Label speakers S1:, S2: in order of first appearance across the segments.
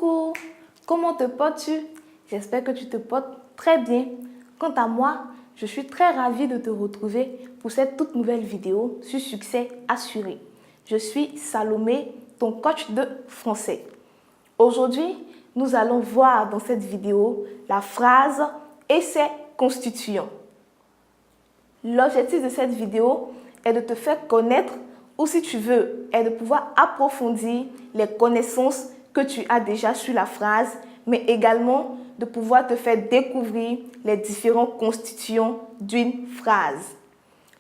S1: Coucou, comment te portes-tu? J'espère que tu te portes très bien. Quant à moi, je suis très ravie de te retrouver pour cette toute nouvelle vidéo sur succès assuré. Je suis Salomé, ton coach de français. Aujourd'hui, nous allons voir dans cette vidéo la phrase et ses constituants. L'objectif de cette vidéo est de te faire connaître ou si tu veux, est de pouvoir approfondir les connaissances que tu as déjà sur la phrase, mais également de pouvoir te faire découvrir les différents constituants d'une phrase.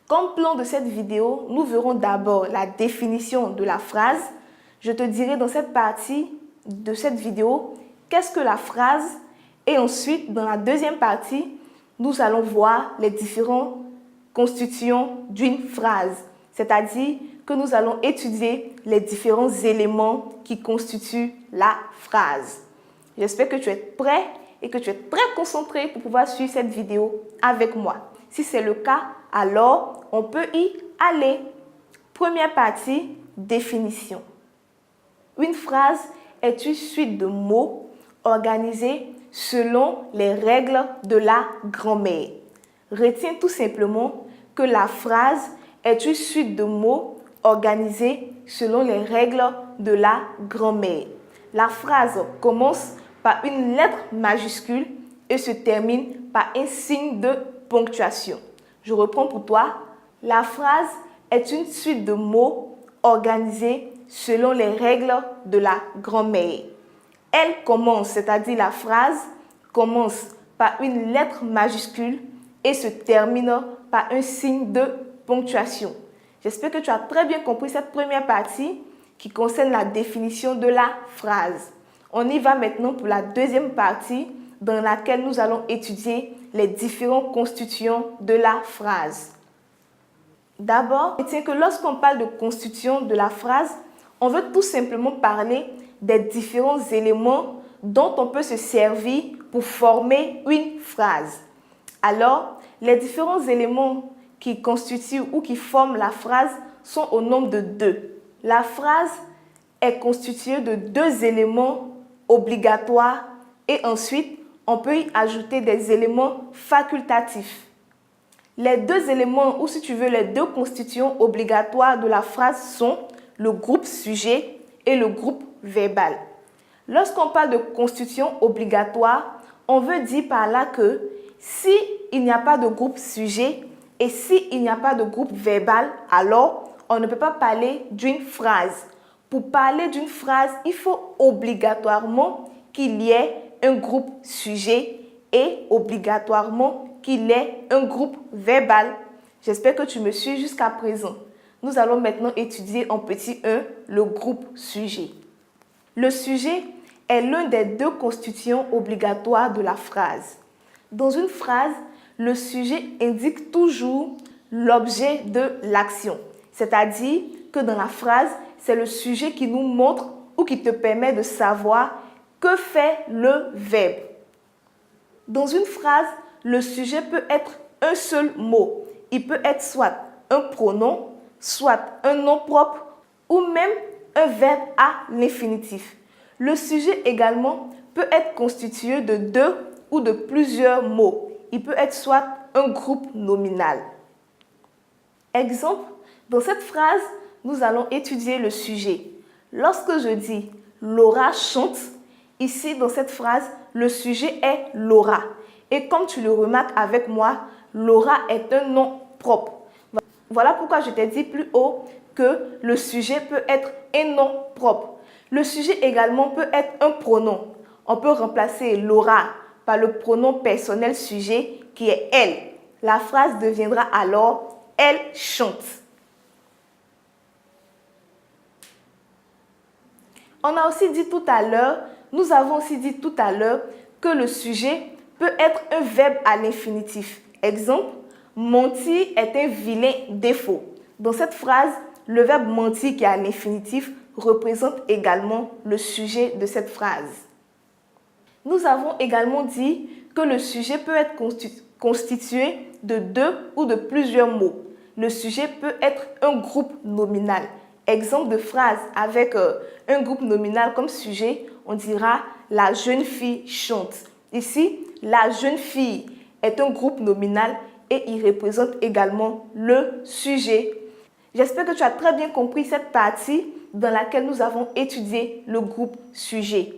S1: Comme plan de cette vidéo, nous verrons d'abord la définition de la phrase. Je te dirai dans cette partie de cette vidéo qu'est-ce que la phrase et ensuite dans la deuxième partie, nous allons voir les différents constituants d'une phrase, c'est-à-dire que nous allons étudier les différents éléments qui constituent la phrase. J'espère que tu es prêt et que tu es très concentré pour pouvoir suivre cette vidéo avec moi. Si c'est le cas, alors on peut y aller. Première partie, définition. Une phrase est une suite de mots organisés selon les règles de la grammaire. Retiens tout simplement que la phrase est une suite de mots organisés selon les règles de la grammaire. La phrase commence par une lettre majuscule et se termine par un signe de ponctuation. Je reprends pour toi. La phrase est une suite de mots organisés selon les règles de la grammaire. Elle commence, c'est-à-dire la phrase commence par une lettre majuscule et se termine par un signe de ponctuation. J'espère que tu as très bien compris cette première partie qui concerne la définition de la phrase. On y va maintenant pour la deuxième partie dans laquelle nous allons étudier les différents constituants de la phrase. D'abord, retiens que lorsqu'on parle de constituants de la phrase, on veut tout simplement parler des différents éléments dont on peut se servir pour former une phrase. Alors, les différents éléments qui constituent ou qui forment la phrase sont au nombre de 2. La phrase est constituée de 2 éléments obligatoires et ensuite, on peut y ajouter des éléments facultatifs. Les 2 éléments, ou si tu veux, les 2 constituants obligatoires de la phrase sont le groupe sujet et le groupe verbal. Lorsqu'on parle de constituants obligatoires, on veut dire par là que s'il n'y a pas de groupe sujet et s'il n'y a pas de groupe verbal, alors on ne peut pas parler d'une phrase. Pour parler d'une phrase, il faut obligatoirement qu'il y ait un groupe sujet et obligatoirement qu'il y ait un groupe verbal. J'espère que tu me suis jusqu'à présent. Nous allons maintenant étudier en petit 1 le groupe sujet. Le sujet est l'un des 2 constituants obligatoires de la phrase. Dans une phrase, le sujet indique toujours l'objet de l'action. C'est-à-dire que dans la phrase, c'est le sujet qui nous montre ou qui te permet de savoir que fait le verbe. Dans une phrase, le sujet peut être un seul mot. Il peut être soit un pronom, soit un nom propre ou même un verbe à l'infinitif. Le sujet également peut être constitué de 2 ou de plusieurs mots. Il peut être soit un groupe nominal. Exemple, dans cette phrase, nous allons étudier le sujet. Lorsque je dis « Laura chante », ici dans cette phrase, le sujet est Laura. Et comme tu le remarques avec moi, Laura est un nom propre. Voilà pourquoi je t'ai dit plus haut que le sujet peut être un nom propre. Le sujet également peut être un pronom. On peut remplacer Laura par le pronom personnel sujet qui est elle. La phrase deviendra alors « Elle chante ». On a aussi dit tout à l'heure, nous avons aussi dit tout à l'heure que le sujet peut être un verbe à l'infinitif. Exemple, mentir est un vilain défaut. Dans cette phrase, le verbe mentir qui est à l'infinitif représente également le sujet de cette phrase. Nous avons également dit que le sujet peut être constitué de 2 ou de plusieurs mots. Le sujet peut être un groupe nominal. Exemple de phrase avec un groupe nominal comme sujet, on dira la jeune fille chante. Ici, la jeune fille est un groupe nominal et il représente également le sujet. J'espère que tu as très bien compris cette partie dans laquelle nous avons étudié le groupe sujet.